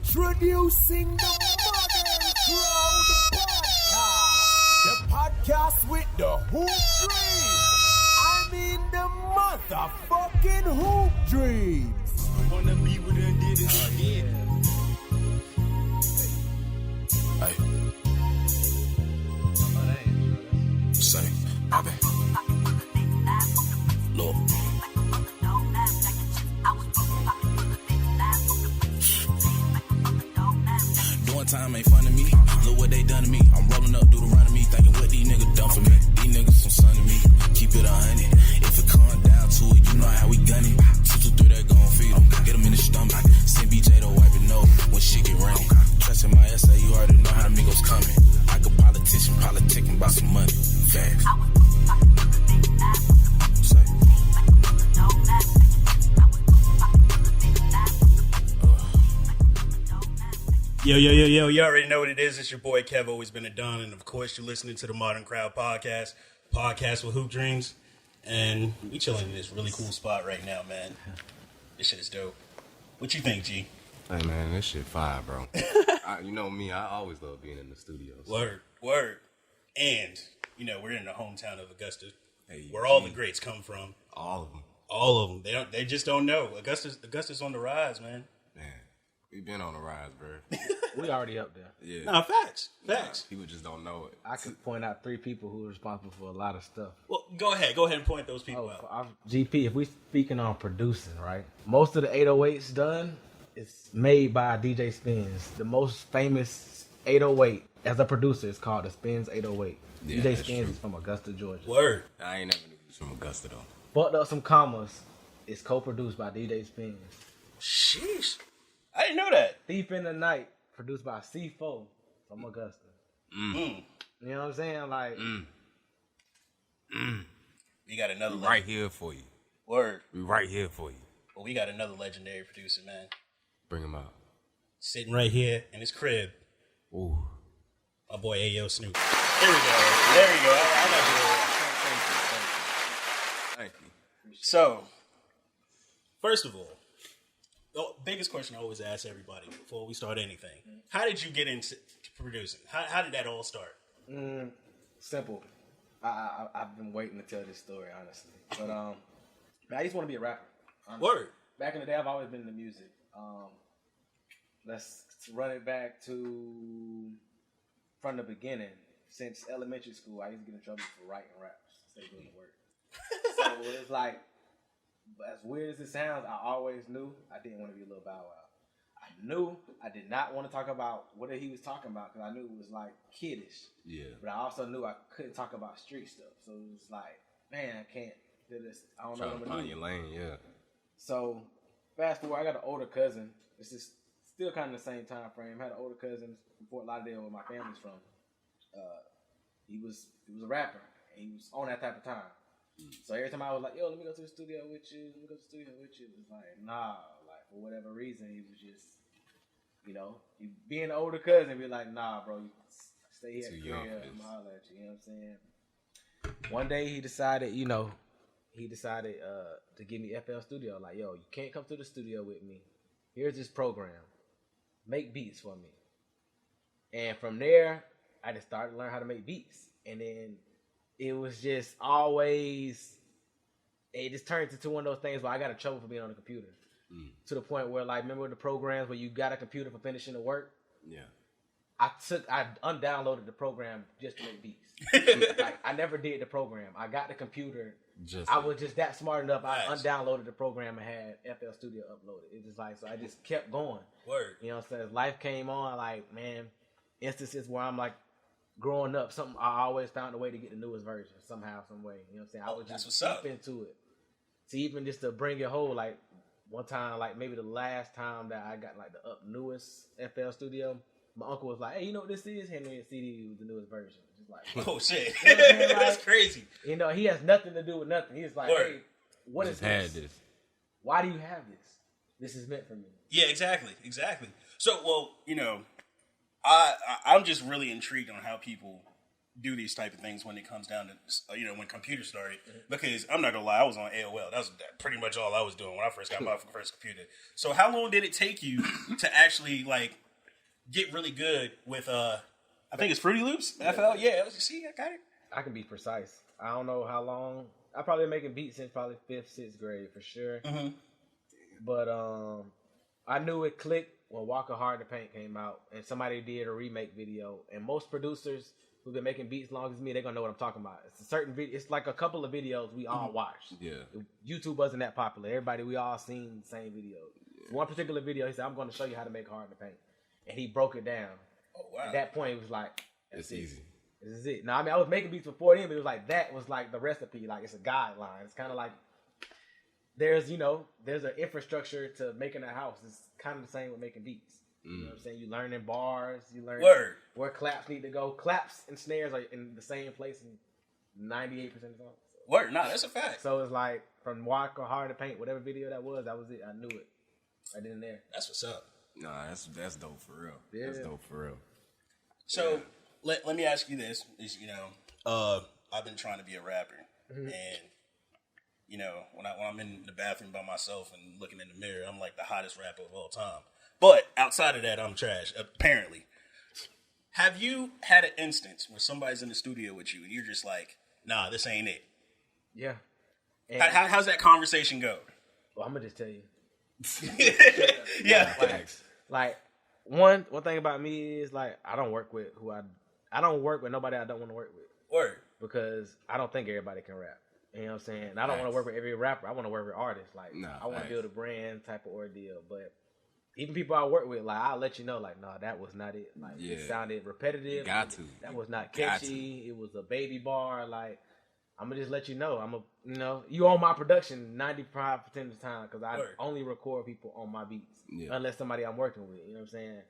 Introducing the Modern Crowd Podcast. The podcast with the Hoop Dreams. I mean the motherfucking Hoop Dreams. Wanna be with her, did it again. Hey. Say, Bobby. Look. Doing time ain't fun to me. Look what they done to me. I'm rolling up, do the run to me, thinking what these niggas done for me. These niggas some son to me. Keep it 100. If it come down to it, you know how we gun it. 2, 2, 3, that gon' feed them. Get them in the stomach. Send BJ to wipe it nose when shit get rain. Trusting my essay, you already know how the amigos coming. Like a politician, politicking about some money. Fast. Say. Yo, you already know what it is. It's your boy Kev, always been a Don, and of course you're listening to the Modern Crowd Podcast with Hoop Dreams, and we chilling in this really cool spot right now, man. This shit is dope. What you think, G? Hey man, this shit fire, bro. You know me, I always love being in the studios. Word. And, you know, we're in the hometown of Augusta, Hey, where all the greats come from. All of them. All of them. They just don't know. Augusta's on the rise, man. Man, we been on the rise, bro. We already up there. Yeah. Nah, facts. People just don't know it. I could point out 3 people who are responsible for a lot of stuff. Well, go ahead and point those people out. GP, if we speaking on producing, right? Most of the 808s done is made by DJ Spins. The most famous 808 as a producer is called the Spins 808. Yeah, DJ that's Spins true. is from Augusta, Georgia. Word. I ain't never knew he was from Augusta though. Fucked Up Some Commas is co-produced by DJ Spins. Sheesh. I didn't know that. Thief in the Night, produced by C4 from Augusta. You know what I'm saying? Like, We got another We right here for you. Word. We right here for you. Well, we got another legendary producer, man. Bring him out. Sitting right here in his crib. Ooh. My boy AyooSnoop. There we go. I got Thank you. you. So, first of all, the biggest question I always ask everybody before we start anything. How did you get into producing? How did that all start? simple. I've been waiting to tell this story, honestly. But I just want to be a rapper. Honestly. Word. Back in the day, I've always been into music. Let's run it back to from the beginning. Since elementary school, I used to get in trouble for writing raps instead of doing the work. So it's like, as weird as it sounds, I always knew I didn't want to be a little Bow Wow. I knew I did not want to talk about what he was talking about because I knew it was like kiddish. Yeah. But I also knew I couldn't talk about street stuff. So it was like, man, I can't do this. I don't know Trying what to I'm find doing. your lane, yeah. So fast forward, I got an older cousin. This is still kind of the same time frame. I had an older cousin from Fort Lauderdale where my family's from. He was a rapper. And he was on that type of time. So every time I was like, yo, let me go to the studio with you. Let me go to the studio with you. It was like, nah. Like, for whatever reason, he was just, you know, you being an older cousin, be like, nah, bro, you stay here at the crib. I'm gonna holler at you. You know what I'm saying? One day he decided, to give me FL Studio. Like, yo, you can't come to the studio with me. Here's this program. Make beats for me. And from there, I just started to learn how to make beats. And then it was just always, it just turned into one of those things where I got in trouble for being on the computer. To the point where, like, remember the programs where you got a computer for finishing the work? Yeah. I undownloaded the program just to make beats. Like, I never did the program. I got the computer. I was just that smart enough. I undownloaded the program and had FL Studio uploaded. It was like, so I just kept going. Word. You know what I'm saying? As life came on, like, man, instances where I'm like, growing up, I always found a way to get the newest version somehow, some way. You know what I'm saying? I would just deep into it. So even just to bring it whole, like one time, like maybe the last time that I got like the newest FL Studio, my uncle was like, "Hey, you know what this is? Hand me a CD with the newest version." Just like, oh shit, you know what I mean? Like, that's crazy. You know, he has nothing to do with nothing. He's like, Word. "Hey, what is this? Why do you have this? This is meant for me." Yeah, exactly. So, well, you know, I'm just really intrigued on how people do these type of things when it comes down to when computers started. Because I'm not gonna lie, I was on AOL. That was pretty much all I was doing when I first got my first computer. So how long did it take you to actually like get really good with I think it's Fruity Loops? FL? Yeah, see, I got it. I can be precise. I don't know how long. I probably been making beats since probably 5th, 6th grade for sure. Mm-hmm. But I knew it clicked when Walker Hard to Paint came out, and somebody did a remake video. And most producers who've been making beats as long as me, they're gonna know what I'm talking about. It's a certain video. It's like a couple of videos we all watched. Yeah. YouTube wasn't that popular. Everybody, we all seen the same video. Yeah. One particular video, he said, "I'm going to show you how to make Hard to Paint," and he broke it down. Oh wow! At that point, it was like, it's easy. This is it. Now, I mean, I was making beats before then, but it was like that was like the recipe. Like it's a guideline. It's kind of like there's an infrastructure to making a house. It's kind of the same with making beats. You know what I'm saying? You learn in bars. You learn where claps need to go. Claps and snares are in the same place in 98% of the songs. Word, nah, that's a fact. So it's like from Walk or Hard to Paint, whatever video that was it. I knew it. I did in there. That's what's up. Nah, that's dope for real. Yeah. That's dope for real. So let me ask you this: I've been trying to be a rapper, and when I'm in the bathroom by myself and looking in the mirror, I'm like the hottest rapper of all time. But outside of that, I'm trash. Apparently, have you had an instance where somebody's in the studio with you and you're just like, "Nah, this ain't it"? Yeah. And How's that conversation go? Well, I'm gonna just tell you. Yeah. Like one thing about me is like I don't work with I don't work with nobody I don't want to work with. Word. Because I don't think everybody can rap. You know what I'm saying? And I don't want to work with every rapper. I want to work with artists. Like I want to build a brand type of ordeal. But even people I work with, like I'll let you know, like, no, that was not it. Like it sounded repetitive. Got to. That was not catchy. It was a baby bar. Like I'm gonna just let you know. You own my production 95% of the time because I only record people on my beats unless somebody I'm working with. You know what I'm saying?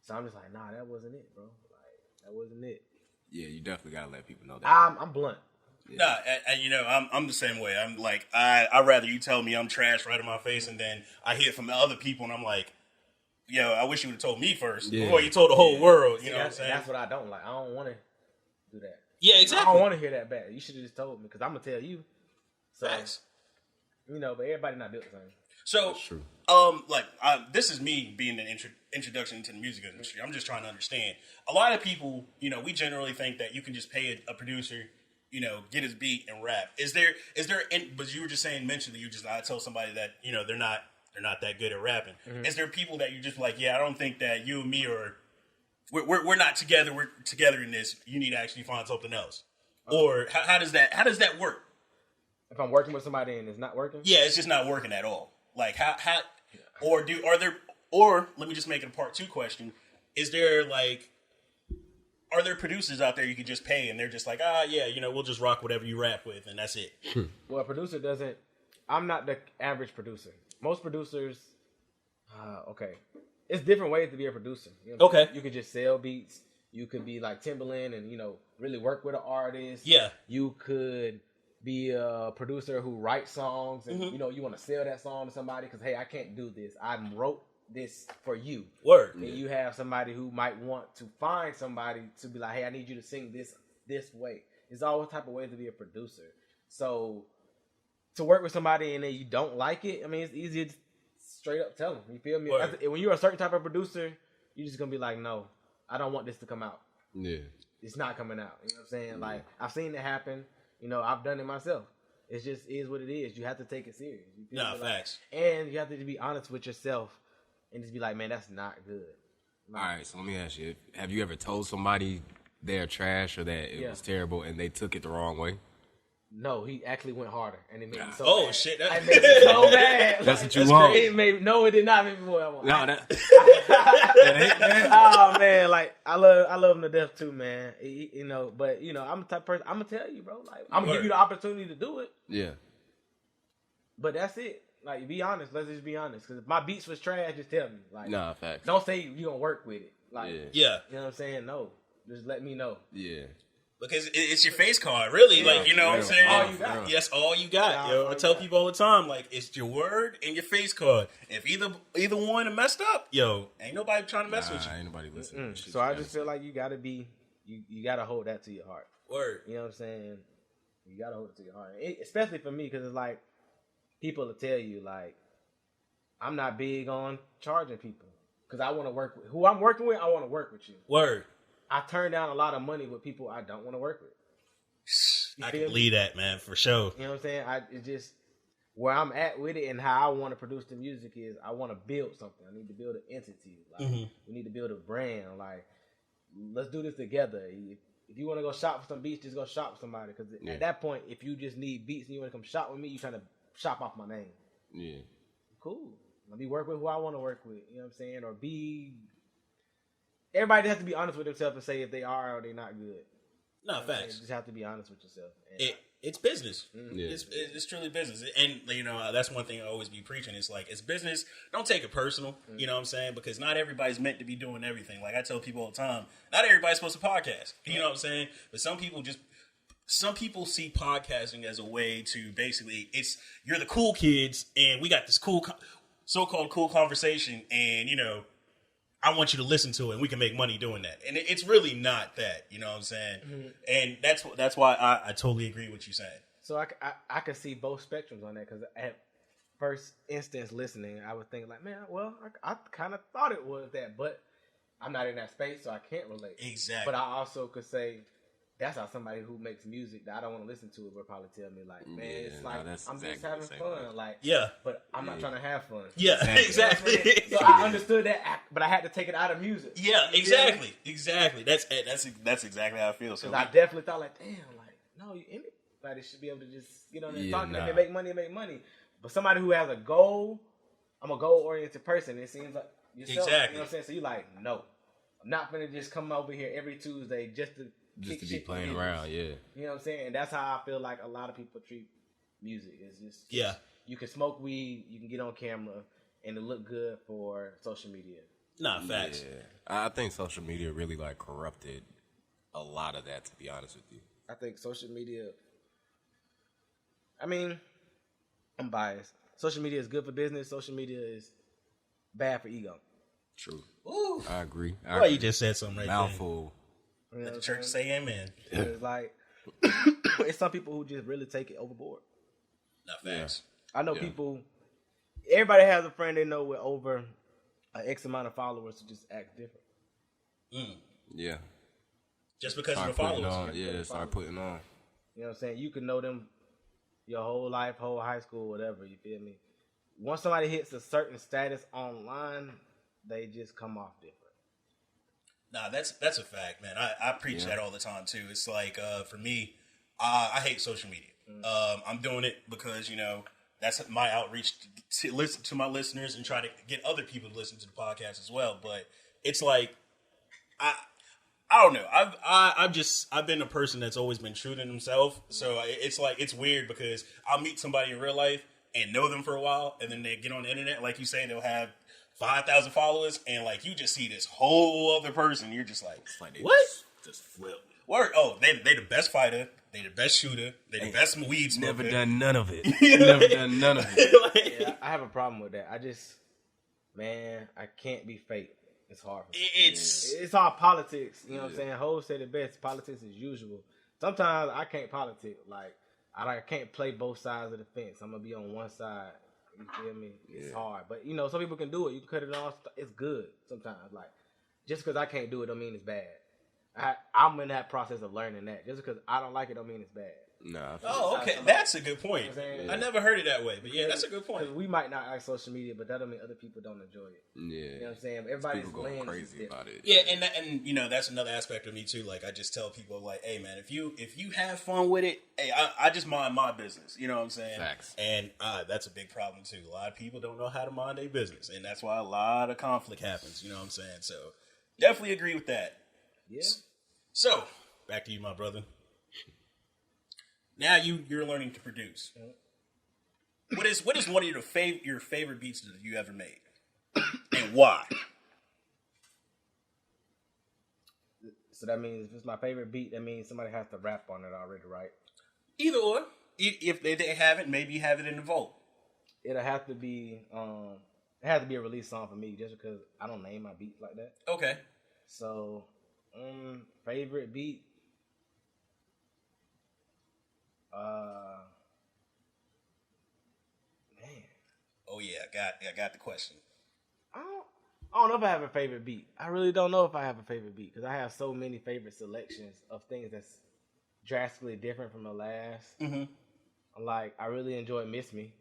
So I'm just like, nah, that wasn't it, bro. Like that wasn't it. Yeah, you definitely gotta let people know that. I'm blunt. Yeah. Nah, I'm the same way. I'm like, I'd rather you tell me I'm trash right in my face, and then I hear from other people, and I'm like, yo, I wish you would have told me first before you told the whole world. You know what I'm saying? That's what I don't like. I don't want to do that. Yeah, exactly. I don't want to hear that back. You should have just told me because I'm gonna tell you. So, Facts. But everybody not built the same. So, this is me being an introduction into the music industry. I'm just trying to understand. A lot of people, we generally think that you can just pay a producer, get his beat and rap. But you were just mentioned that I tell somebody that, they're not that good at rapping. Mm-hmm. Is there people that you just like, I don't think that you and me we're not together. We're together in this. You need to actually find something else. Or how does that work? If I'm working with somebody and it's not working? Yeah, it's just not working at all. Like or let me just make it a part 2 question. Are there producers out there you could just pay and they're just like, we'll just rock whatever you rap with and that's it? Well, a producer doesn't. I'm not the average producer. Most producers, it's different ways to be a producer. Okay. You could just sell beats. You could be like Timbaland and, really work with an artist. Yeah. You could be a producer who writes songs and, you want to sell that song to somebody because, hey, I can't do this. I wrote this for you. Word. And you have somebody who might want to find somebody to be like, hey, I need you to sing this way. There's all type of ways to be a producer. So to work with somebody and then you don't like it, I mean, it's easy to straight up tell them. You feel me? When you're a certain type of producer, you're just going to be like, no, I don't want this to come out. Yeah. It's not coming out. You know what I'm saying? Yeah. Like, I've seen it happen. I've done it myself. It just is what it is. You have to take it serious. Nah, facts. And you have to be honest with yourself and just be like, man, that's not good. All right, so let me ask you. Have you ever told somebody they're trash or that it was terrible and they took it the wrong way? No, he actually went harder, and it made me so bad. Shit! I made it so bad. That's what you want. It did not make me what I want. No, that ain't bad. Oh man, like I love him to death too, man. But I'm the type of person. I'm gonna tell you, bro. Like I'm gonna give you the opportunity to do it. Yeah. But that's it. Like be honest. Let's just be honest. Because if my beats was trash, just tell me. Like, nah, facts. Don't say you gonna work with it. Like, yeah. You know what I'm saying? No, just let me know. Yeah. Because it's your face card, really. Like, you know what I'm saying? All you got. That's all you got, yo. I tell people all the time, like, it's your word and your face card. If either one are messed up, yo, ain't nobody trying to mess with you. Ain't nobody listening. So I just feel like you gotta be, you gotta hold that to your heart. Word. You know what I'm saying? You gotta hold it to your heart, especially for me, because it's like people will tell you like I'm not big on charging people because I want to work with who I'm working with. I want to work with you. Word. I turn down a lot of money with people I don't want to work with. I can believe that, man, for sure. You know what I'm saying? It's just where I'm at with it and how I want to produce the music is I want to build something. I need to build an entity. Like we need to build a brand. Like let's do this together. If you want to go shop for some beats, just go shop with somebody. Because at that point, if you just need beats and you want to come shop with me, you trying to shop off my name. Yeah. Cool. Let me work with who I want to work with. You know what I'm saying? Or everybody has to be honest with themselves and say if they are or they're not good. No, facts. You just have to be honest with yourself. And It's business. Yeah. It's truly business. And, you know, that's one thing I always be preaching. It's like, it's business. Don't take it personal. You know what I'm saying? Because not everybody's meant to be doing everything. Like I tell people all the time, not everybody's supposed to podcast. You know what I'm saying? But some people see podcasting as a way to basically, you're the cool kids and we got this cool, so-called cool conversation and, you know, I want you to listen to it and we can make money doing that. And it's really not that, you know what I'm saying? And that's why I totally agree with what you're saying. so I could see both spectrums on that because at first instance listening, I would think like, man, well, I kind of thought it was that, but I'm not in that space, so I can't relate. Exactly. But I also could say, that's how somebody who makes music that I don't want to listen to would probably tell me like, man, it's like I'm just having fun, like but I'm not trying to have fun. Yeah, exactly. So I understood that, but I had to take it out of music. Yeah, exactly. That's exactly how I feel. So I definitely thought like, damn, like no, anybody should be able to just get on there and talk and make money. But somebody who has a goal, I'm a goal oriented person. It seems like yourself. Exactly. You know what I'm saying? So you like, no, I'm not gonna just come over here every Tuesday just to be playing around, yeah. You know what I'm saying? And that's how I feel like a lot of people treat music. It's just you can smoke weed, you can get on camera, and it look good for social media. Nah, facts. Yeah. I think social media really like corrupted a lot of that, to be honest with you. I think social media, I mean, I'm biased. Social media is good for business. Social media is bad for ego. True. Ooh. I agree. Well, you just said something right Mouthful. You know there. Let the church say amen. It's like, it's some people who just really take it overboard. Not facts. I know people, everybody has a friend they know with over an X amount of followers to just act different. Yeah. Just because Start of the putting followers. on. Yeah, start putting on. You know what I'm saying? You can know them your whole life, whole high school, whatever, you feel me? Once somebody hits a certain status online, they just come off different. Nah, that's a fact, man. I preach that all the time too. It's like for me, I hate social media. I'm doing it because you know that's my outreach to listen to my listeners and try to get other people to listen to the podcast as well. But it's like I don't know. I've been a person that's always been true to himself. So it's like it's weird because I'll meet somebody in real life and know them for a while, and then they get on the internet, like you say, they'll have 5,000 followers, and like you just see this whole other person. You're just like what? Just flip. Word. Oh, they the best fighter. They the best shooter. They the best weed smoker. Never done none of it. Never done none of it. Yeah, I have a problem with that. I can't be fake. It's hard for me. It's all politics. You know what I'm saying? Ho said it best. Politics as usual. Sometimes I can't politic. Like, I can't play both sides of the fence. I'm going to be on one side. You feel me? It's hard. But, you know, some people can do it. You can cut it off. It's good sometimes. Like, just because I can't do it don't mean it's bad. I'm in that process of learning that. Just because I don't like it don't mean it's bad. Nah. Oh, okay. That's a good point. Yeah. I never heard it that way, but yeah, that's a good point. We might not like social media, but that don't mean other people don't enjoy it. Yeah. You know what I'm saying? Everybody's People going lens is crazy different. about it. Yeah, and you know that's another aspect of me too. Like I just tell people, like, hey man, if you have fun with it, hey, I just mind my business. You know what I'm saying? Facts. And that's a big problem too. A lot of people don't know how to mind their business, and that's why a lot of conflict happens. You know what I'm saying? So definitely agree with that. Yeah. So back to you, my brother. Now you're learning to produce. What is one of your favorite beats that you ever made, and why? So that means if it's my favorite beat, that means somebody has to rap on it already, right? Either or. If they haven't, maybe you have it in the vault. It'll have to be it has to be a release song for me, just because I don't name my beats like that. Okay. So favorite beat, Man, Oh yeah, I got the question. I don't know if I have a favorite beat. I really don't know if I have a favorite beat because I have so many favorite selections of things that's drastically different from the last. Mm-hmm. Like, I really enjoy Miss Me.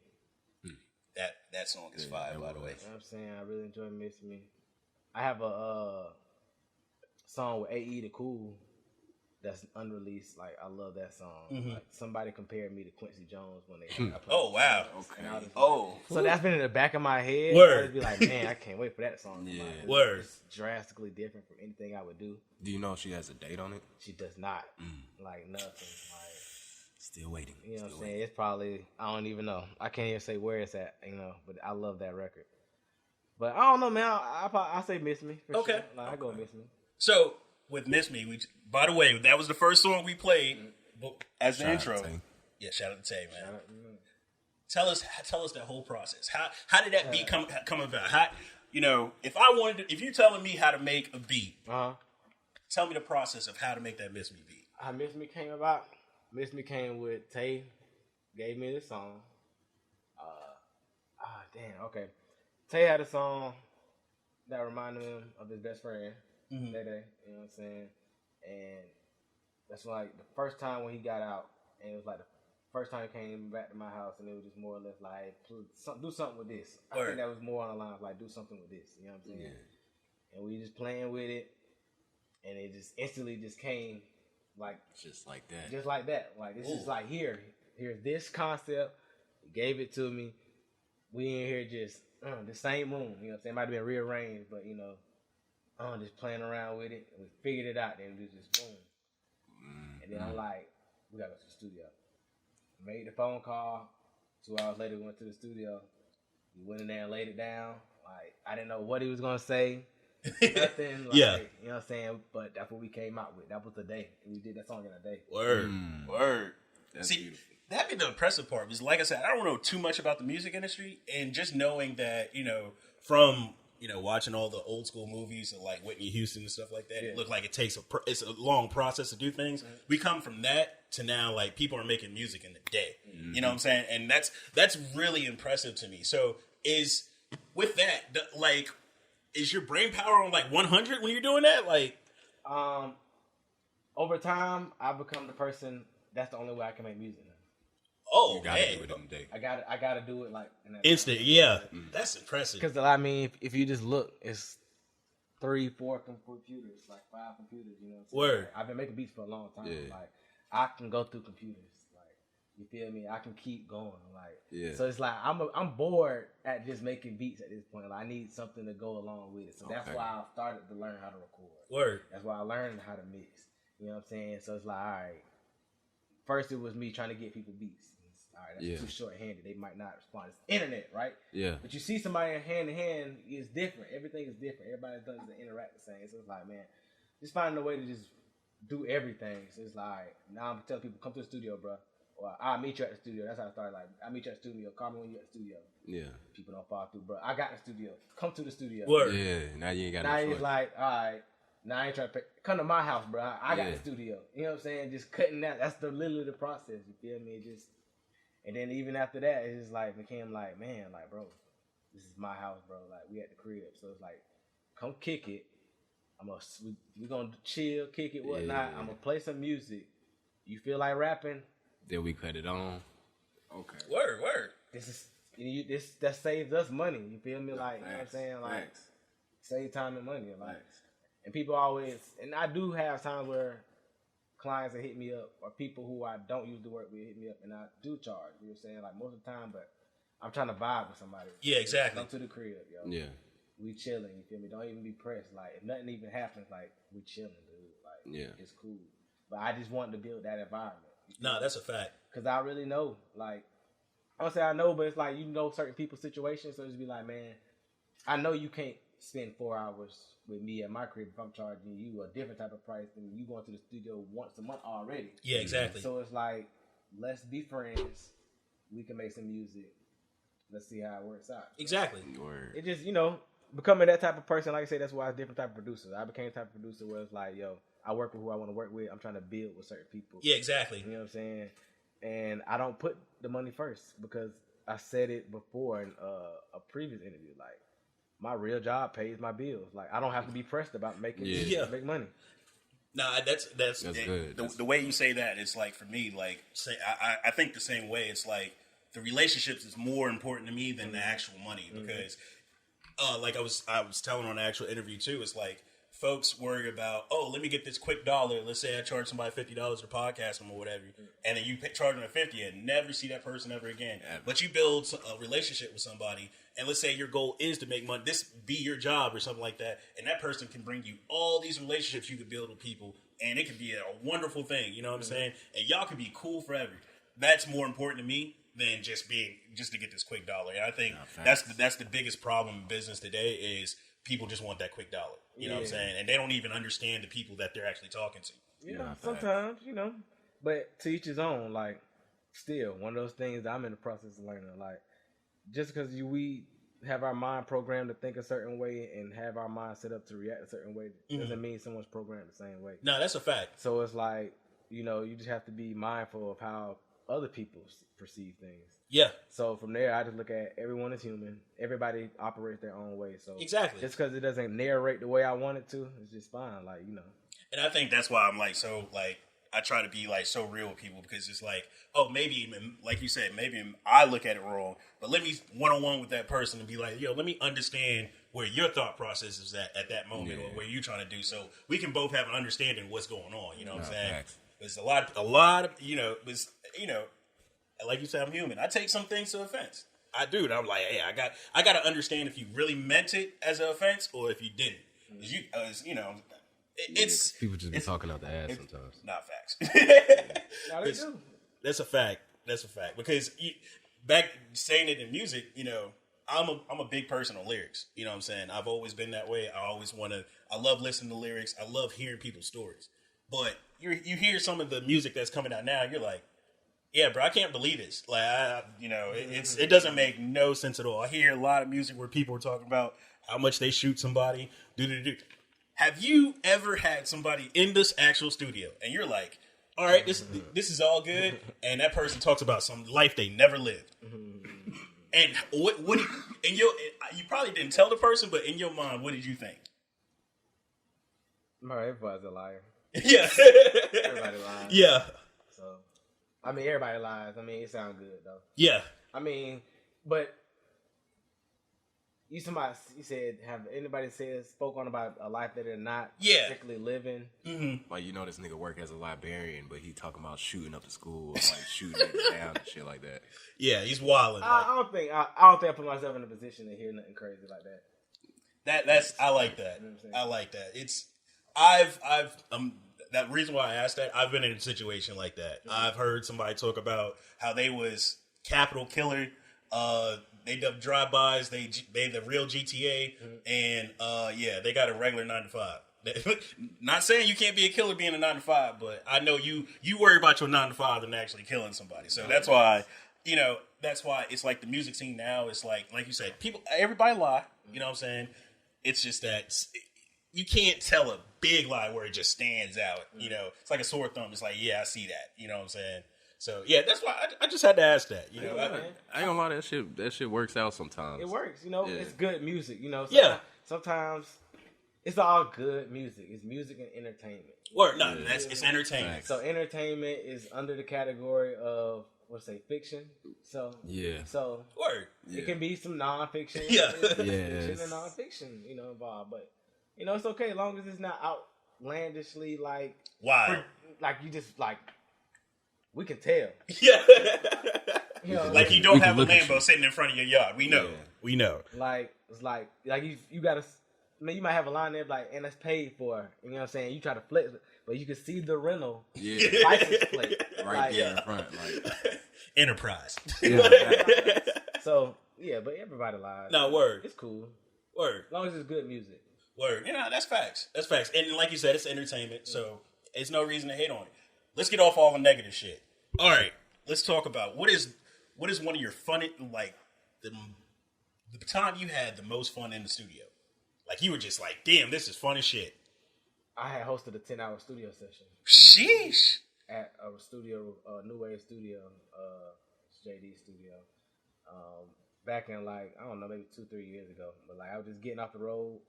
That song is fire, by the way. You know what I'm saying? I really enjoy Miss Me. I have a song with AE the Cool that's unreleased. Like, I love that song. Mm-hmm. Like, somebody compared me to Quincy Jones when they I played Oh wow. okay. Oh. So that's been in the back of my head. Word. I just be like, man, I can't wait for that song. Yeah. Word. It's drastically different from anything I would do. Do you know if she has a date on it? She does not. Like, nothing. Like, Still waiting. you know what I'm Still saying? waiting. It's probably, I don't even know. I can't even say where it's at, you know, but I love that record. But I don't know, man. I say Miss Me. For Okay. Sure. Like, I go Miss Me. So with Miss Me, by the way, that was the first song we played as the Shout out intro. to Tay. Yeah, shout out to Tay, man. Tell us that whole process. How did that beat come about? How, you know, if you're telling me how to make a beat, tell me the process of how to make that Miss Me beat. How Miss Me came about? Miss Me came with Tay, gave me this song. Okay. Tay had a song that reminded him of his best friend, Day Day, you know what I'm saying? And that's like the first time when he got out, and it was like the first time he came back to my house, and it was just more or less like, do something with this. I think that was more on the line of like, do something with this, you know what I'm saying? Yeah. And we just playing with it, and it just instantly just came like Just like that. just like that. Like, it's just like, here's this concept. He gave it to me. We in here just the same room. You know what I'm saying? It might have been rearranged, but you know, just playing around with it. And we figured it out. Then it was just boom. And then I'm like, we gotta go to the studio. Made the phone call. 2 hours later, we went to the studio. We went in there and laid it down. Like, I didn't know what he was gonna say. Nothing. Like, Yeah. You know what I'm saying? But that's what we came out with. That was the day. We did that song in a day. Word. That's See, beautiful. that'd be the impressive part. Because, like I said, I don't know too much about the music industry, and just knowing that, you know, from watching all the old school movies of like Whitney Houston and stuff like that, it looked like it takes it's a long process to do things. We come from that to now, like, people are making music in a day. You know what I'm saying? And that's really impressive to me. So is your brain power on like 100 when you're doing that? Like, over time, I've become the person. That's the only way I can make music now. oh, You gotta man. do it in a day. I gotta do it like in that Instant, yeah. That's impressive. Because I mean, if you just look, it's 3-4 computers, like 5 computers. You know what I'm saying? Word. Like, I've been making beats for a long time. Yeah. Like, I can go through computers. Like, you feel me? I can keep going. Like, Yeah. so it's like I'm bored at just making beats at this point. Like, I need something to go along with it. So that's why I started to learn how to record. Word. That's why I learned how to mix. You know what I'm saying? So it's like, all right. First, it was me trying to get people beats. All right, that's too short-handed. They might not respond. It's internet, right? Yeah. But you see somebody hand-to-hand, it's different. Everything is different. Everybody doesn't interact the same. So it's like, man, just finding a way to just do everything. So it's like, now I'm telling people, come to the studio, bro. Or I'll meet you at the studio. That's how I started. Like, I'll meet you at the studio. Call me when you're at the studio. Yeah. People don't fall through, bro. I got the studio. Come to the studio. Word. Yeah. Now you ain't got Now no it's choice. like, all right. Now I ain't trying to come to my house, bro. I got the studio. You know what I'm saying? Just cutting that. That's literally the process. You feel me? And then even after that, it just like became like, man, like, bro, this is my house, bro. Like, we at the crib, so it's like, come kick it. We're gonna chill, kick it, whatnot. I'm gonna play some music. You feel like rapping? Then we cut it on. Okay. Word. That saves us money. You feel me? Like, you know what I'm saying? Like, save time and money. Like, and people always, and I do have times where clients that hit me up, or people who I don't usually work with hit me up, and I do charge. You know what I'm saying? Like, most of the time, but I'm trying to vibe with somebody. Yeah, exactly. Come to the crib, yo. Yeah. We chilling. You feel me? Don't even be pressed. Like, if nothing even happens, like, we chilling, dude. Like, it's cool. But I just wanted to build that environment. Nah, that's a fact. Because I really know, like, I don't say I know, but it's like, you know certain people's situations, so it's be like, man, I know you can't spend 4 hours with me at my crib if I'm charging you a different type of price than you going to the studio once a month already. Yeah, exactly. So it's like, let's be friends. We can make some music. Let's see how it works out. Exactly. Word. It just, becoming that type of person, like I say, that's why it's different type of producer. I became a type of producer where it's like, yo, I work with who I want to work with. I'm trying to build with certain people. Yeah, exactly. You know what I'm saying? and I don't put the money first because I said it before in a previous interview. Like, my real job pays my bills. Like, I don't have to be pressed about make money. Nah, that's good. The way you say that, it's like, for me, like, I think the same way. It's like the relationships is more important to me than the actual money, because like I was telling on the actual interview too, it's like folks worry about, oh, let me get this quick dollar. Let's say I charge somebody $50 to podcast them or whatever, and then you charge them $50 and never see that person ever again. But you build a relationship with somebody, and let's say your goal is to make money, this be your job or something like that, and that person can bring you all these relationships you could build with people, and it could be a wonderful thing. You know what I'm saying? And y'all could be cool forever. That's more important to me than just to get this quick dollar. And I think that's the biggest problem in business today is people just want that quick dollar. You know what I'm saying? And they don't even understand the people that they're actually talking to. Yeah, sometimes, but to each his own. Like, still, one of those things that I'm in the process of learning. Like, just because we have our mind programmed to think a certain way and have our mind set up to react a certain way doesn't mean someone's programmed the same way. No, that's a fact. So it's like, you just have to be mindful of how other people perceive things. Yeah. So from there, I just look at everyone is human. Everybody operates their own way. So exactly, just because it doesn't narrate the way I want it to, it's just fine. Like, And I think that's why I'm like, so like, I try to be like so real with people, because it's like, oh, maybe, like you said, maybe I look at it wrong, but let me one-on-one with that person and be like, yo, let me understand where your thought process is at that moment, or where you're trying to do, so we can both have an understanding of what's going on. You know what I'm saying? Facts. There's a lot of, like you said, I'm human. I take some things to offense. I do. And I'm like, hey, I got to understand if you really meant it as an offense or if you didn't. It's people just be talking out the ass sometimes. Not facts. No, they do. That's a fact. Because back saying it in music, I'm a big person on lyrics. You know what I'm saying? I've always been that way. I love listening to lyrics. I love hearing people's stories. But you hear some of the music that's coming out now, you're like, yeah, bro, I can't believe this. Like, it doesn't make no sense at all. I hear a lot of music where people are talking about how much they shoot somebody. Have you ever had somebody in this actual studio and you're like, all right, this is all good, and that person talks about some life they never lived, and what you probably didn't tell the person, but in your mind, what did you think? No, everybody's a liar. Yeah, everybody lies. Yeah. So, I mean, everybody lies. I mean, it sounds good though. Yeah. I mean, but you said, have anybody spoke on about a life that they're not particularly living? Mm-hmm. Like, this nigga work as a librarian, but he talking about shooting up the school, like shooting niggas down and shit like that. Yeah, he's wilding. I don't think I put myself in a position to hear nothing crazy like that. I like that. I like that. That reason why I asked that, I've been in a situation like that. Mm-hmm. I've heard somebody talk about how they was capital killer. They done drive-bys. They the real GTA, and they got a regular 9 to 5. Not saying you can't be a killer being a 9 to 5, but I know you worry about your 9 to 5 than actually killing somebody. So that's why it's like the music scene now. It's like you said, everybody lie. You know what I'm saying? It's just that you can't tell a big lie where it just stands out. It's like a sore thumb. It's like, yeah, I see that. You know what I'm saying? So yeah, that's why I just had to ask that. I ain't gonna lie, that shit works out sometimes. It works, It's good music, Sometimes it's all good music. It's music and entertainment. It's entertainment. So entertainment is under the category of fiction. So So it can be some nonfiction. Fiction and nonfiction, involved. But it's okay as long as it's not outlandishly like wild. Like you just like. We can tell. Yeah. Like you don't have a Lambo sitting in front of your yard. We know. Yeah. We know. Like, it's like you gotta, you might have a line there like, and that's paid for. You know what I'm saying? You try to flex it, but you can see the rental license plate. Right there in front. Like. Enterprise. So, but everybody lies. No, word. It's cool. Word. As long as it's good music. Word. That's facts. That's facts. And like you said, it's entertainment, so it's no reason to hate on it. Let's get off all the negative shit. All right, let's talk about what is one of your fun, like the time you had the most fun in the studio. Like you were just like, damn, this is fun as shit. I had hosted a 10-hour studio session. Sheesh. at a studio, New Wave Studio, JD Studio. Back in like, I don't know, maybe 2-3 years ago. But like I was just getting off the road,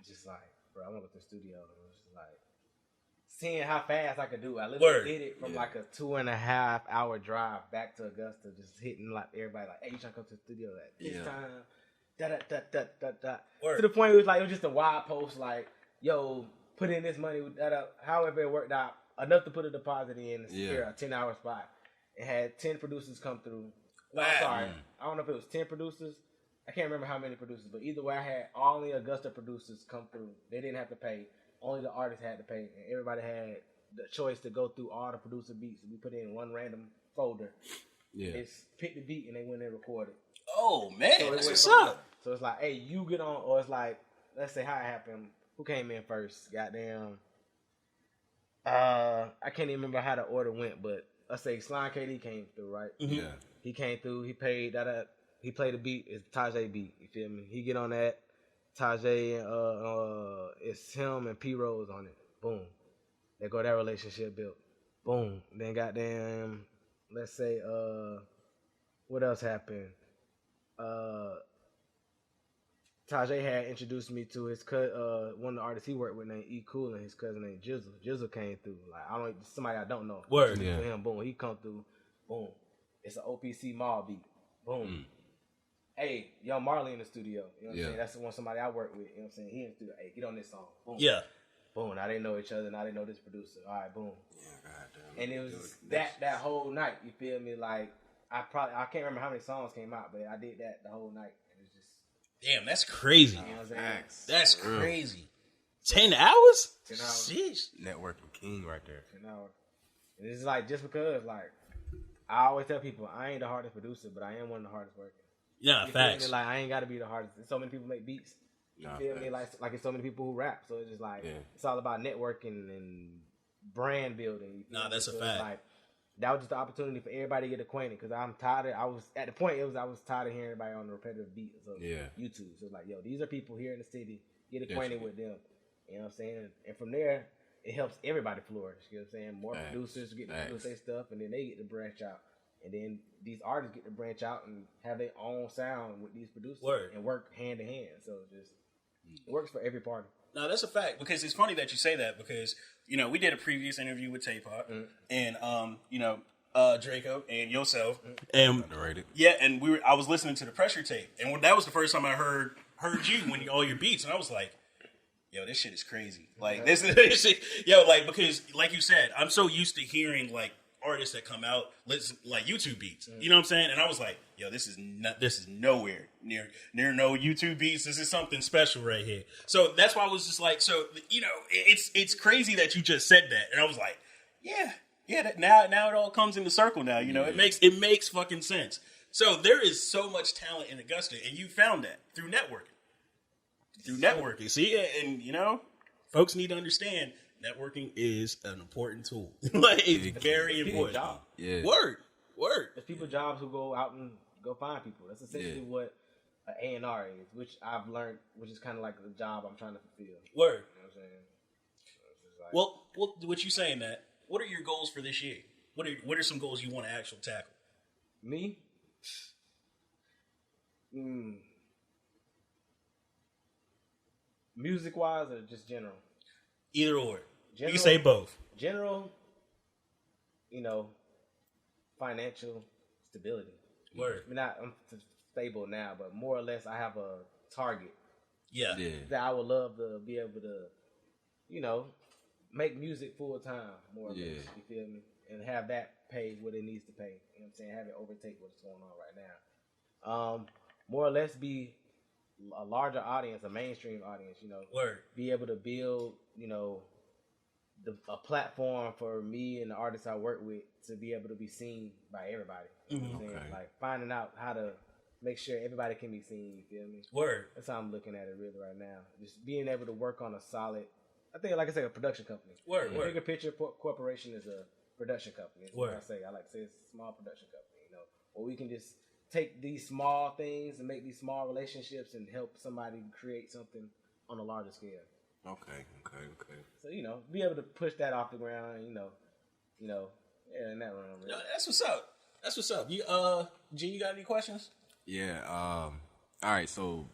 just like, bro, I want to go to the studio. And it was just like seeing how fast I could do it. I literally did it from like a 2.5 hour drive back to Augusta, just hitting like everybody like, hey, you trying to come to the studio at this time? To the point it was just a wild post like, yo, put in this money, however it worked out, enough to put a deposit in and secure a 10-hour spot. It had 10 producers come through. Well, sorry, I don't know if it was 10 producers. I can't remember how many producers, but either way, I had all the Augusta producers come through. They didn't have to pay. Only the artists had to pay, and everybody had the choice to go through all the producer beats. We put in one random folder. Yeah, it's pick the beat, and they went and recorded. Oh man, so that's what's up. So it's like, hey, you get on, or it's like, let's say how it happened. Who came in first? Goddamn. I can't even remember how the order went, but let's say Slime KD came through, right? Mm-hmm. Yeah. He came through. He paid that. He played the beat. It's Tajay beat. You feel me? He get on that. Tajay, it's him and P Rose on it. Boom. They go that relationship built. Boom. Then goddamn. Let's say what else happened? Tajay had introduced me to his one of the artists he worked with named E Cool and his cousin named Jizzle. Jizzle came through. Like somebody I don't know. Word. Yeah. Him. Boom. He come through. Boom. It's an OPC Mall beat. Boom. Hey, Young Marley in the studio. You know what I'm saying? That's the one somebody I work with. You know what I'm saying? He in the studio. Hey, get on this song. Boom. Yeah. Boom. Now they know each other. Now they know this producer. All right. Boom. Yeah, goddamn. And it was that whole night. You feel me? Like I can't remember how many songs came out, but I did that the whole night. It was just. Damn, that's crazy. You know what I'm saying? That's crazy. 10 hours? 10 hours. Sheesh. Networking king right there. 10 hours. And it's like, just because, like, I always tell people, I ain't the hardest producer, but I am one of the hardest working. Yeah, facts. Like, I ain't got to be the hardest. So many people make beats. You feel me? Like it's so many people who rap. So it's just like, it's all about networking and brand building. Nah, that's a fact. Like, that was just the opportunity for everybody to get acquainted. Because I'm tired of, I was tired of hearing everybody on the repetitive beats of YouTube. So it's like, yo, these are people here in the city. Get acquainted with them. You know what I'm saying? And from there, it helps everybody flourish. You know what I'm saying? More producers get to produce their stuff, and then they get to branch out. And then these artists get to branch out and have their own sound with these producers and work hand in hand. So it works for every party. No, that's a fact, because it's funny that you say that, because, you know, we did a previous interview with Tay-Pot and, you know, Draco and yourself. And underrated. Yeah, and I was listening to the Pressure tape, and that was the first time I heard you when all your beats, and I was like, yo, this shit is crazy. Like, this shit, yo, like, because, like you said, I'm so used to hearing, like, artists that come out, listen, like YouTube beats. You know what I'm saying? And I was like, yo, this is nowhere near no YouTube beats. This is something special right here. So that's why I was just like, so, you know, it's crazy that you just said that. And I was like, yeah, that now it all comes into circle now, you know. It makes fucking sense. So there is so much talent in Augusta, and you found that through networking. See, and you know, folks need to understand networking is an important tool. Like, it's very important. Job. Yeah. Word. There's people jobs who go out and go find people. That's essentially what an A&R is, which I've learned, which is kind of like the job I'm trying to fulfill. Word. You know what I'm saying? So well, what you saying that? What are your goals for this year? What are some goals you want to actually tackle? Me? Music wise or just general? Either or. You can say both. General, you know, financial stability. Word. I mean, I'm stable now, but more or less I have a target. Yeah. That I would love to be able to, you know, make music full time, more or less. You feel me? And have that pay what it needs to pay. You know what I'm saying? Have it overtake what's going on right now. More or less be a larger audience, a mainstream audience, you know. Word. Be able to build, you know, a platform for me and the artists I work with to be able to be seen by everybody. You know what I'm saying? Like finding out how to make sure everybody can be seen, you feel me? Word. That's how I'm looking at it really right now. Just being able to work on a solid, I think, like I said, a production company. Word. Bigger Picture Corporation is a production company. That's what I say. I like to say it's a small production company, you know, where we can just take these small things and make these small relationships and help somebody create something on a larger scale. Okay. So, you know, be able to push that off the ground, you know, Yeah, in that realm. No, that's what's up. That's what's up. You, G, you got any questions? Yeah. All right. So,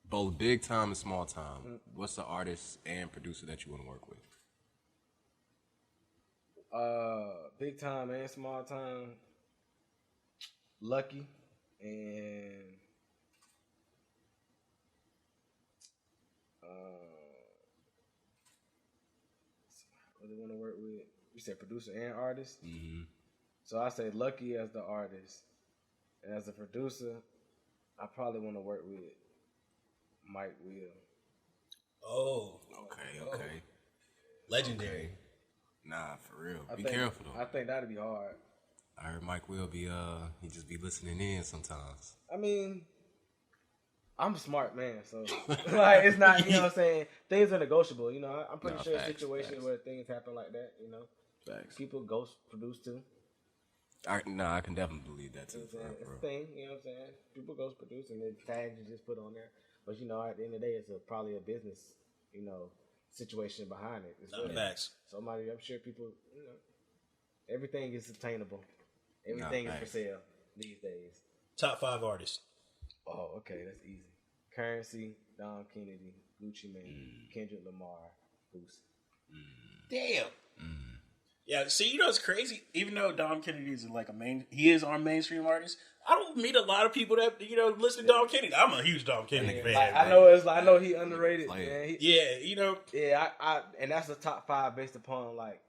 both big time and small time. What's the artist and producer that you want to work with? Big time and small time. Lucky and what do you want to work with? You said producer and artist. Mm-hmm. So I say Lucky as the artist, and as a producer, I probably want to work with Mike Will. Oh, Okay. legendary. Okay. Nah, for real. I Be think- careful though. I think that'd be hard. I heard Mike will be he just be listening in sometimes. I mean, I'm a smart man, so like it's not, you know what I'm saying? Things are negotiable, you know. I'm pretty Nah, sure facts, situations facts. where things happen like that, you know. Facts. People ghost produce too. I can definitely believe that You too. know what I'm saying? For It's real. a thing, you know what I'm saying? People ghost produce and the tags you just put on there. But you know, at the end of the day, it's probably a business, you know, situation behind it. It's Not really- facts. Somebody, I'm sure people, you know, everything is obtainable. Everything is for facts. sale these days. Top 5 artists. Oh, okay, that's easy. Currency, Dom Kennedy, Gucci Mane, Kendrick Lamar, Boosie. Damn. Yeah, see, you know it's crazy. Even though Dom Kennedy is like he is our mainstream artist. I don't meet a lot of people that listen to Dom Kennedy. I'm a huge Dom Kennedy fan. Like, man. I know he underrated, Player. man. Yeah, you know, And that's a top 5 based upon like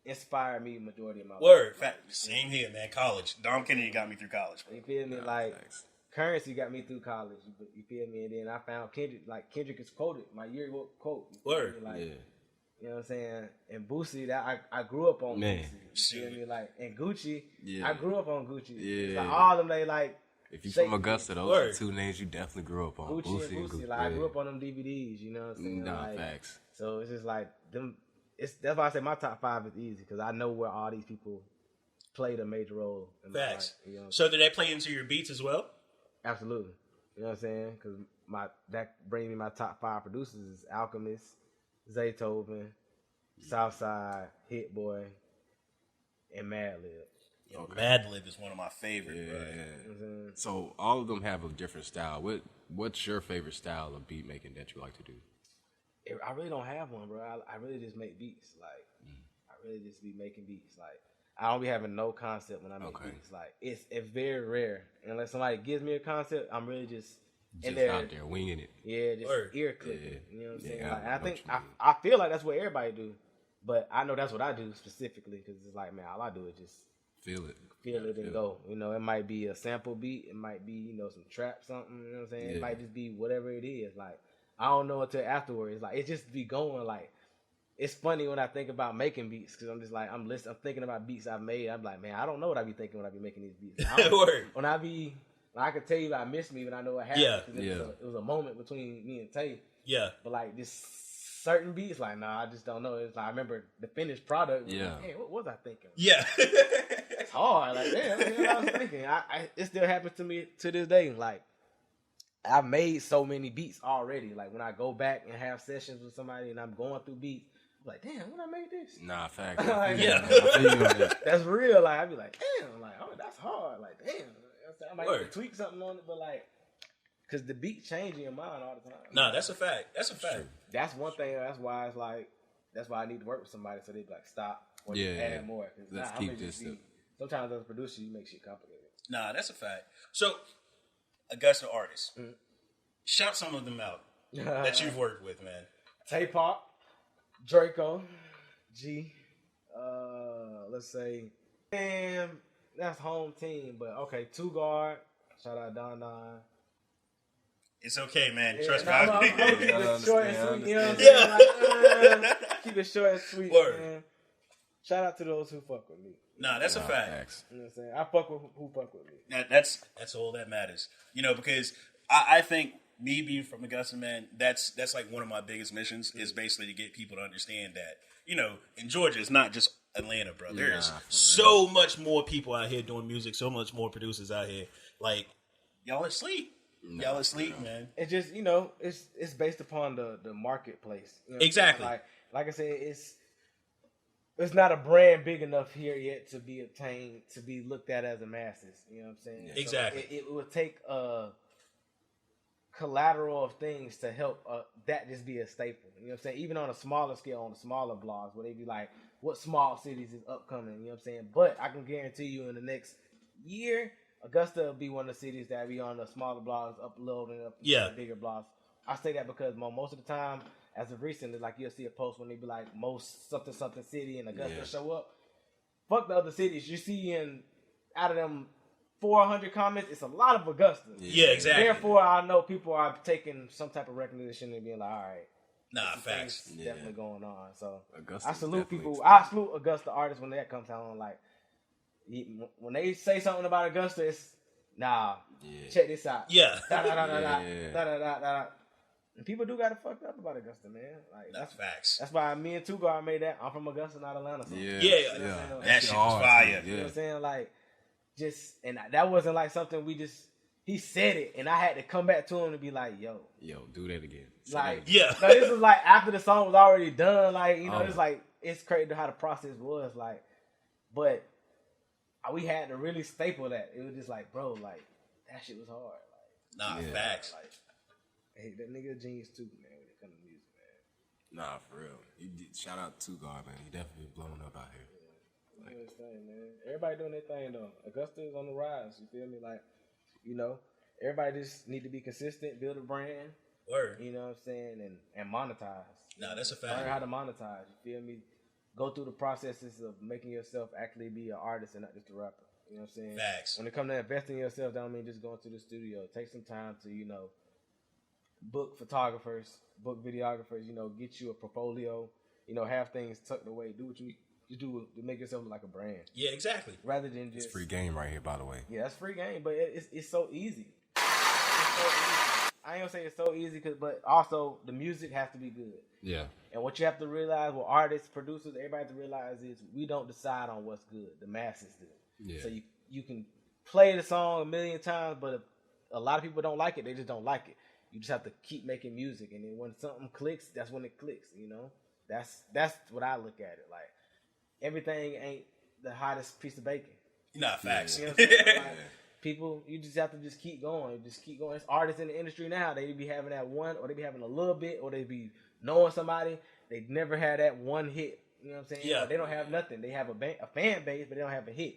inspired me majority of my life. word. Fact, same here, man. College. Dom Kennedy got me through college. You feel me? Like Facts. Currency got me through college. You feel me? And then I found Kendrick. Like Kendrick is quoted my year quote. You feel Word. me? Like, Yeah. you know what I'm saying? And Boosie, that I grew up on Man. Boosie. You feel me? Like, and Gucci, Yeah. I grew up on Gucci. It's Yeah. like all of them, they like If you Shake- from Augusta, those Word. are 2 names you definitely grew up on. Gucci and Boosie. Like I grew up on them DVDs. You know what I'm saying? Nah, like, facts. So it's just like them. That's why I say my top 5 is easy because I know where all these people played a major role. In my Facts. life, you know? So did they play into your beats as well? Absolutely. You know what I'm saying? Because that brings me my top 5 producers is Alchemist, Zaytoven, Southside, Hit Boy, and Madlib. Yo, Madlib is one of my favorite. Yeah. bro. You know what I'm saying? So all of them have a different style. What's your favorite style of beat making that you like to do? I really don't have one, bro. I really just make beats. Like, I really just be making beats. Like, I don't be having no concept when I make Okay. beats. Like, it's very rare. Unless somebody gives me a concept, I'm really just in Just there. out there winging it. Yeah, just Word. ear clicking. Yeah. You know what I'm Yeah, saying? I Like, know I what think you mean. I feel like that's what everybody do, but I know that's what I do specifically because it's like, man, all I do is just Feel it. feel it and feel go. You know, it might be a sample beat, it might be some trap something. You know what I'm saying? It Yeah. might just be whatever it is. Like, I don't know until afterwards. Like, it just be going. Like, it's funny when I think about making beats because I'm just like I'm thinking about beats I've made. I'm like, man, I don't know what I be thinking when I be making these beats. Word. When I could tell you I Miss Me, but I know what happened. Yeah. 'cause Yeah. it was a moment between me and Tay. Yeah. But like this certain beats, like nah, I just don't know. It's like I remember the finished product. Yeah. Like, hey, what was I thinking? Yeah. It's hard. Like damn, you know what I was thinking. It still happens to me to this day. Like I've made so many beats already. Like when I go back and have sessions with somebody and I'm going through beats, I'm like damn, when I made this. Nah, facts. Like, Yeah. I feel you on that. That's real. Like I'd be like damn, like oh that's hard. Like damn, you know what I'm saying? I might Word. tweak something on it, but like. Cause the beat change in your mind all the time. No, that's a fact. That's a fact. That's one thing. That's why it's like. That's why I need to work with somebody so they be like stop or just Yeah, add yeah. more. 'Cause Let's I'ma keep just this be- Sometimes as a producer, you make shit complicated. Nah, that's a fact. So, Augusta artists, shout some of them out that you've worked with, man. Tay Pop, Draco, G. Let's say, and that's home team. But okay, 2 Guard. Shout out Don Don. It's okay, man. Yeah, Trust no, me. I'm gonna keep it I short and understand, sweet. You know what I'm Yeah. saying? Like, keep it short and sweet. Word. Man. Shout out to those who fuck with me. Nah, that's a Nah, fact. facts. You know what I'm saying? I fuck with who fuck with me. That's all that matters. You know, because I think me being from Augusta, man, that's like one of my biggest missions is basically to get people to understand that, you know, in Georgia, it's not just Atlanta, bro. There's Nah, for so much more people out here doing music, so much more producers out here. Like, y'all asleep. Y'all asleep, man. It's just it's based upon the marketplace. You know what I'm Exactly. saying? Like I said, it's not a brand big enough here yet to be obtained, to be looked at as a masses. You know what I'm saying? Yeah. Exactly. So it would take a collateral of things to help that just be a staple. You know what I'm saying? Even on a smaller scale, on the smaller blogs, where they be like, what small cities is upcoming? You know what I'm saying? But I can guarantee you in the next year, Augusta will be one of the cities that be on the smaller blogs, uploading up to the bigger blogs. I say that because most of the time, as of recently, like you'll see a post when they be like, most something city in Augusta show up. Fuck the other cities. You see out of them 400 comments, it's a lot of Augusta. Yeah, exactly. Therefore, I know people are taking some type of recognition and being like, all right. Nah, facts. Definitely going on. So Augusta's I salute people. definitely I salute Augusta artists when that comes out. Like, when they say something about Augusta, it's, check this out. Yeah. Da. And people do got it fucked up about Augusta, man. Like that's facts. That's why me and Two Guard made that. I'm from Augusta, not Atlanta. So. Yeah. That shit was fire. You know what I'm saying? Like, and that wasn't like something he said it, and I had to come back to him and be like, yo, do that again. Like, yeah. No, this was like after the song was already done. Like, you know, it's like, it's crazy how the process was. Like, but we had to really staple that. It was just like, bro, like, that shit was hard. Like, facts. Like, hey, that nigga a genius too, man, when it comes to music, man. Nah, for real. Shout out to God, man. He definitely blowing up out here. Like, doing his thing, man. Everybody doing their thing, though. Augusta is on the rise, you feel me? Like, you know, everybody just need to be consistent, build a brand. Word. You know what I'm saying? And monetize. Nah, that's a fact. Learn how to monetize, you feel me? Go through the processes of making yourself actually be an artist and not just a rapper. You know what I'm saying? Facts. When it comes to investing in yourself, that don't mean just going to the studio. Take some time to, you know, book photographers, book videographers, you know, get you a portfolio, you know, have things tucked away. Do what you do to make yourself look like a brand. Yeah, exactly. Rather than just... It's free game right here, by the way. Yeah, that's free game, but it's so easy. It's so easy. I ain't gonna say it's so easy, but also the music has to be good. Yeah. And what you have to realize, what artists, producers, everybody has to realize is we don't decide on what's good. The masses do. Yeah. So you can play the song a million times, but if a lot of people don't like it, they just don't like it. You just have to keep making music, and then when something clicks, that's when it clicks. You know, that's what I look at it like. Everything ain't the hottest piece of bacon. Nah, facts. You know what I'm saying? Like, people, you just have to just keep going. Just keep going. It's artists in the industry now. They be having that one, or they be having a little bit, or they be knowing somebody. They never had that one hit. You know what I'm saying? Yeah. Or they don't have nothing. They have a fan base, but they don't have a hit.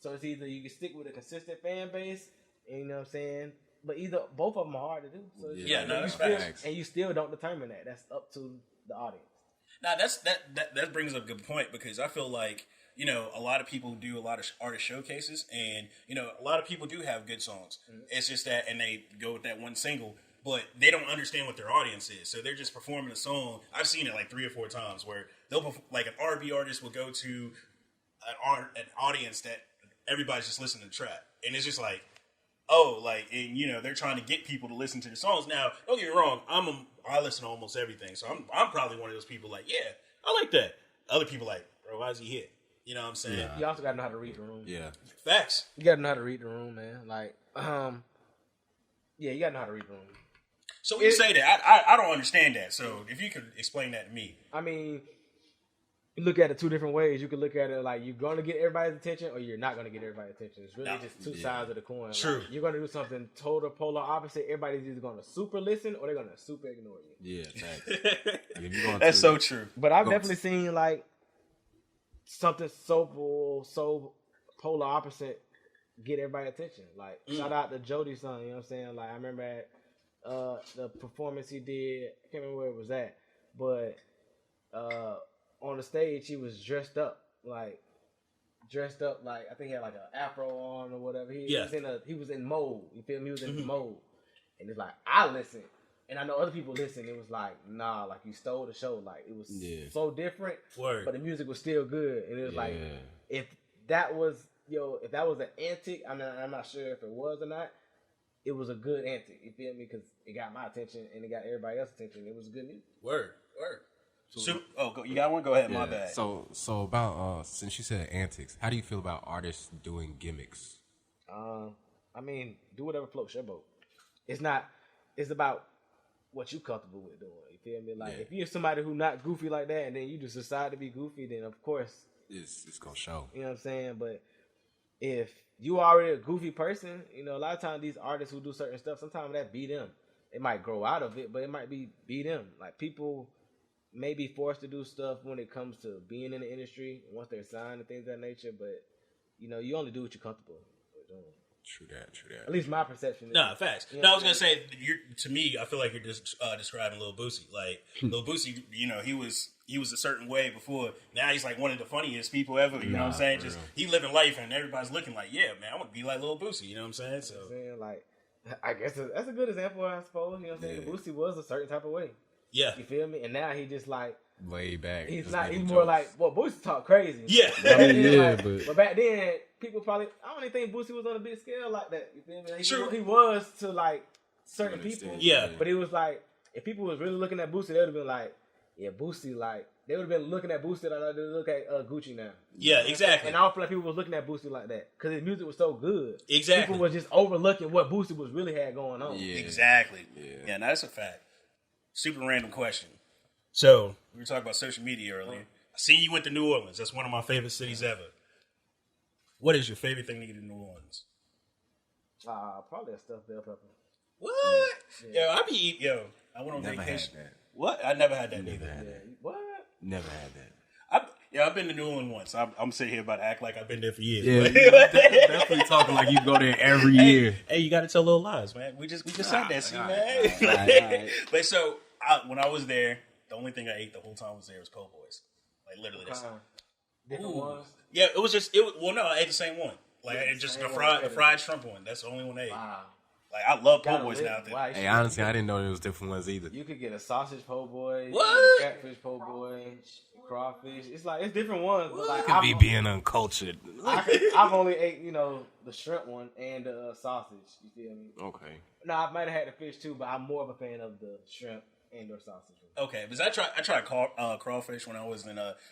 So it's either you can stick with a consistent fan base, and you know what I'm saying? But both of them are hard to do. So that's facts. And you still don't determine that. That's up to the audience. Now that brings up a good point, because I feel like, you know, a lot of people do a lot of artist showcases, and, you know, a lot of people do have good songs. Mm-hmm. It's just that, and they go with that one single, but they don't understand what their audience is. So they're just performing a song. I've seen it like 3 or 4 times where like an R&B artist will go to an audience that everybody's just listening to the track, and it's just like, and you know, they're trying to get people to listen to the songs. Now, don't get me wrong, I listen to almost everything, so I'm probably one of those people like, yeah, I like that. Other people like, bro, why is he hit? You know what I'm saying? Yeah. You also gotta know how to read the room. Yeah. Facts. You gotta know how to read the room, man. Like, you gotta know how to read the room. So when you say that, I don't understand that. So if you could explain that to me. I mean, you look at it 2 different ways. You can look at it like you're going to get everybody's attention, or you're not going to get everybody's attention. It's really just 2 sides of the coin. True. Like, you're going to do something total polar opposite. Everybody's either going to super listen or they're going to super ignore you. Yeah, thanks. That's so true. But I've definitely seen like something so polar opposite get everybody's attention. Like shout out to Jody's son. You know what I'm saying? Like I remember at the performance he did. I can't remember where it was at, but on the stage, he was dressed up like I think he had like an afro on or whatever. He was in mode. You feel me? He was in mode, and it's like I listened, and I know other people listened. It was like, nah, like you stole the show. Like it was so different, but the music was still good. And it was like if that was an antic, I'm not sure if it was or not. It was a good antic. You feel me? Because it got my attention and it got everybody else's attention. It was good music. Word. So, you got one? Go ahead. My bad. So about since you said antics, how do you feel about artists doing gimmicks? I mean, do whatever floats your boat. It's about what you comfortable with doing. You feel me? Like if you're somebody who not goofy like that, and then you just decide to be goofy, then of course it's gonna show. You know what I'm saying? But if you already a goofy person, you know, a lot of times these artists who do certain stuff, sometimes that be them. They might grow out of it, but it might be them. Like people may be forced to do stuff when it comes to being in the industry once they're signed and things of that nature. But you know, you only do what you're comfortable with doing. True that. At least my perception. No, facts. You know No, I was gonna say, to me, I feel like you're just describing Lil Boosie. Like Lil Boosie, you know, he was a certain way before. Now he's like one of the funniest people ever. You know what I'm saying? Just he living life, and everybody's looking like, yeah, man, I want to be like Lil Boosie. You know what I'm saying? So, like, I guess that's a good example, I suppose. You know what I'm saying? Boosie was a certain type of way. Yeah, you feel me? And now he just like laid back. He's more like, well, Boosie talk crazy. Yeah, I mean, but back then, people probably, I don't even think Boosie was on a big scale like that. You feel me? True. He was to like certain people. Yeah. But it was like, if people was really looking at Boosie, they would have been like, yeah, Boosie, like, they would have been looking at Boosie like they look at Gucci now. Yeah, exactly. And I don't feel like people was looking at Boosie like that because his music was so good. Exactly. People was just overlooking what Boosie was really had going on. Yeah. Exactly. Yeah, no, that's a fact. Super random question. So, we were talking about social media earlier. I seen you went to New Orleans. That's one of my favorite cities ever. What is your favorite thing to eat in New Orleans? Probably a stuffed bell pepper. What? Yeah. I went on vacation. Had that. What? I never had that Never either. had that. What? Never had that. I've been to New Orleans once. I'm sitting here about to act like I've been there for years. Yeah, definitely talking like you go there every year. Hey, you got to tell little lies, man. We just sat there, see, man. Right. But so when I was there, the only thing I ate the whole time was po' boys. Like literally, that's different ones. Yeah, it was just Well, no, I ate the same one. Like just the fried shrimp one. That's the only one I ate. Wow. Like I love po' boys now. Hey, honestly, I didn't know there was different ones either. You could get a sausage po' boy, what? catfish po' boy, crawfish. It's like it's different ones. But like, Could be being uncultured. I've only ate the shrimp one and the sausage. You feel me? Okay. No, I might have had the fish too, but I'm more of a fan of the shrimp and or sausage. Okay, because I tried crawfish when I was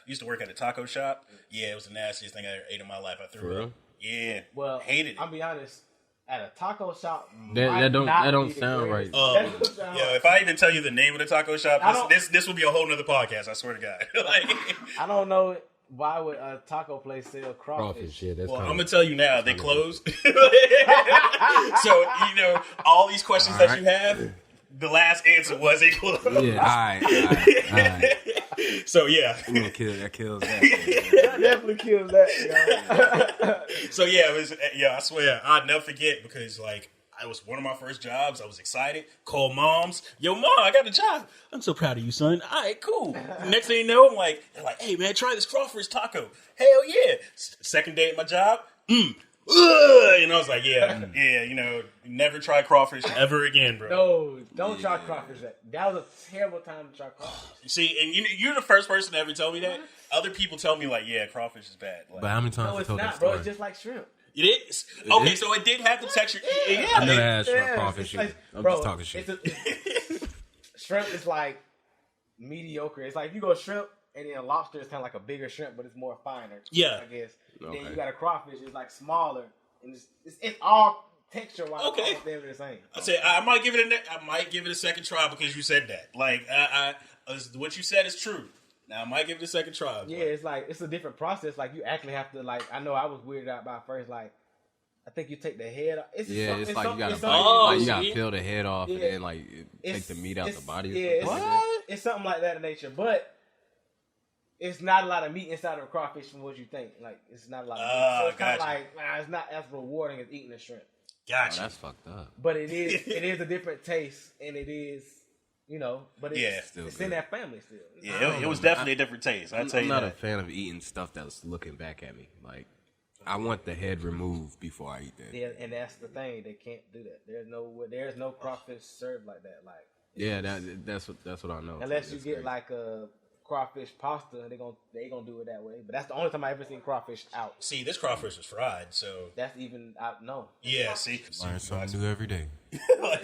used to work at a taco shop. Yeah, it was the nastiest thing I ever ate in my life. I threw up. Yeah, well, hated it. I'll be honest. At a taco shop, that don't sound right. If I even tell you the name of the taco shop, this will be a whole nother podcast. I swear to God. I don't know why would a taco place sell crawfish. Yeah, I'm gonna tell you now, they closed. So all these questions that you have, the last answer was they closed. Yeah, all right. So yeah, that kills that. That definitely kills that. So yeah, I swear I'd never forget because like it was one of my first jobs. I was excited. Called moms. Yo, mom, I got a job. I'm so proud of you, son. All right, cool. Next thing you know, they're like, hey man, try this crawfish taco. Hell yeah. Second day at my job. And I was like, never try crawfish ever again, bro. No, don't try crawfish. That was a terrible time to try crawfish. See, and you're the first person to ever tell me that. Other people tell me like, yeah, crawfish is bad. Like, but how many times no, you it's told that not, story? bro. It's just like shrimp. It is? Okay, so it did have the texture. Yeah. I never had shrimp crawfish. Like, I'm bro, just talking shit. Shrimp is like mediocre. It's like if you go shrimp and then a lobster is kind of like a bigger shrimp, but it's more finer. Yeah. I guess. Okay. Then you got a crawfish. It's like smaller. And it's all texture-wise. Okay. They're the same. I say I might give it a second try because you said that. Like what you said is true. Now I might give it a second try. Yeah, it's like it's a different process. Like you actually have to like. I know I was weirded out by first. Like I think you take the head off. It's like you gotta you gotta peel the head off and then like take the meat out the body. Yeah, it's something like that in nature, but. It's not a lot of meat inside of a crawfish from what you think. Like, it's not a lot of meat. So it's kind of like, it's not as rewarding as eating a shrimp. Gotcha. Oh, that's fucked up. But it is a different taste, and it is, but it's in that family still. Yeah, it was definitely a different taste. I'm not a fan of eating stuff that's looking back at me. Like, I want the head removed before I eat that. Yeah, and that's the thing. They can't do that. There's no crawfish served like that. Like, yeah, that's what I know. Unless you get like a crawfish pasta, they gonna do it that way. But that's the only time I ever seen crawfish out. See, this crawfish was fried, so that's even out. No. Yeah, see, learn something new every day.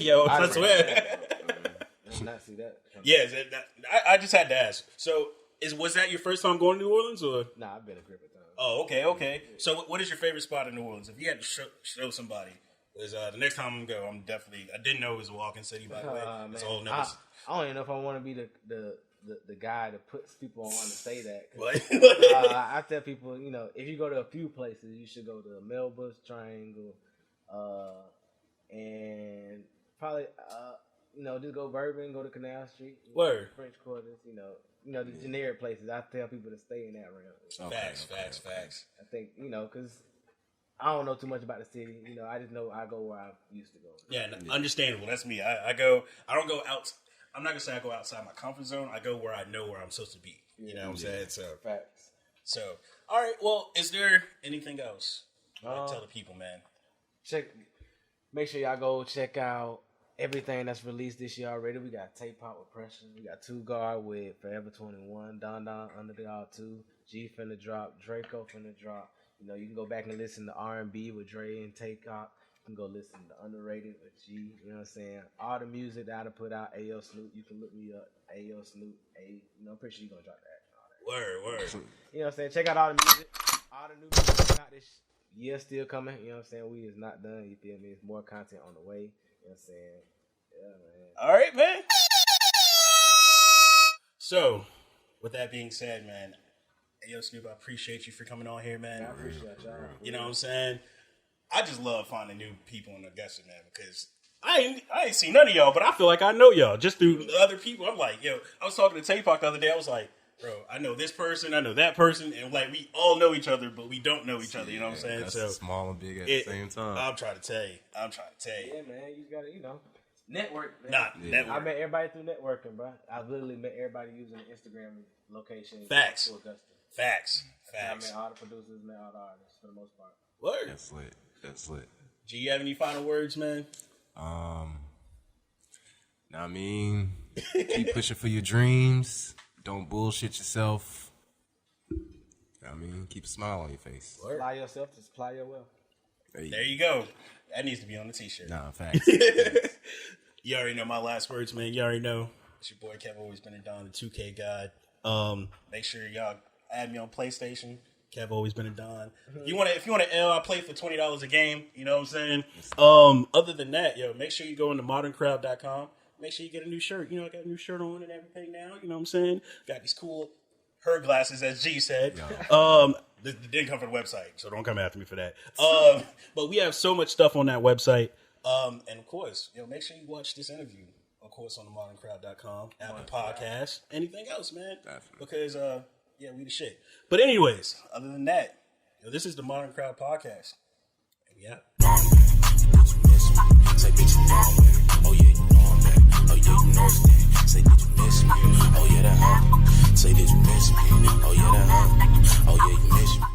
Yo, I swear. I did not see that. Yeah, I just had to ask. So, was that your first time going to New Orleans, or? Nah, I've been a grip of times. Oh, okay. So, what is your favorite spot in New Orleans? If you had to show somebody, Because the next time I'm going to go, I'm definitely... I didn't know it was a walking city, by the way. That's all I don't even know if I want to be the guy that puts people on to say that. What? I tell people, you know, if you go to a few places, you should go to Melbush Triangle, and probably, you know, just go Bourbon, go to Canal Street, Word. French Quarters, you know, the generic places. I tell people to stay in that realm. Facts. I think, you know, because I don't know too much about the city. You know, I just know I go where I used to go. Yeah, understandable. That's me. I don't go out. I'm not gonna say I go outside my comfort zone. I go where I know where I'm supposed to be. You know what I'm saying? So, Facts. So, all right. Well, is there anything else you want to tell the people, man? Make sure y'all go check out everything that's released this year already. We got Tape Out with Pressure. We got 2 Guard with Forever 21. Don Under the All 2. G finna drop. Draco finna drop. You know, you can go back and listen to R&B with Dre and Takeoff. You can go listen to Underrated with G. You know what I'm saying? All the music that I put out, AyooSnoop. You can look me up, AyooSnoop. You know, I'm pretty sure you're going to drop that. Word. You know what I'm saying? Check out all the music. All the new music coming out this year still coming. You know what I'm saying? We is not done. You feel me? There's more content on the way. You know what I'm saying? Yeah, man. All right, man. So, with that being said, man, AyooSnoop, I appreciate you for coming on here, man. I appreciate y'all. You know what I'm saying? I just love finding new people in Augusta, man, because I ain't seen none of y'all, but I feel like I know y'all just through other people. I'm like, yo, I was talking to Tapak the other day. I was like, bro, I know this person, I know that person, and like we all know each other, but we don't know each other. You know what I'm saying? That's so small and big at the same time. I'm trying to tell you. Yeah, man, you gotta, you know, network. Man. Network. I met everybody through networking, bro. I literally met everybody using the Instagram location. Facts. To Augusta. Facts. I met all the producers, met all the artists for the most part. Word. That's lit. G, you have any final words, man? I mean, keep pushing for your dreams. Don't bullshit yourself. I mean, keep a smile on your face. Apply yourself to supply your wealth. There you go. That needs to be on the t-shirt. Nah, facts. You already know my last words, man. You already know. It's your boy Kev, always been a Don, the 2K God. Make sure y'all add me on PlayStation. Kev, always been a Don. If you want to L, I play for $20 a game. You know what I'm saying? Other than that, yo, make sure you go into moderncrowd.com. Make sure you get a new shirt. You know, I got a new shirt on and everything now. You know what I'm saying? Got these cool her glasses, as G said. This didn't come from the website, so don't come after me for that. But we have so much stuff on that website. And of course, make sure you watch this interview, of course, on the moderncrowd.com, Apple Podcasts, anything else, man. Definitely. Because, we the shit. But anyways, other than that, this is the Modern Crowd Podcast. And we out. Say, bitch, you know I'm with it. Oh, yeah, you know I'm back. Oh, yeah, you know it's that. Say, did you miss me? Oh, yeah, that happened. Say, did you miss me? Oh, yeah, that happened. Oh, yeah, you miss me.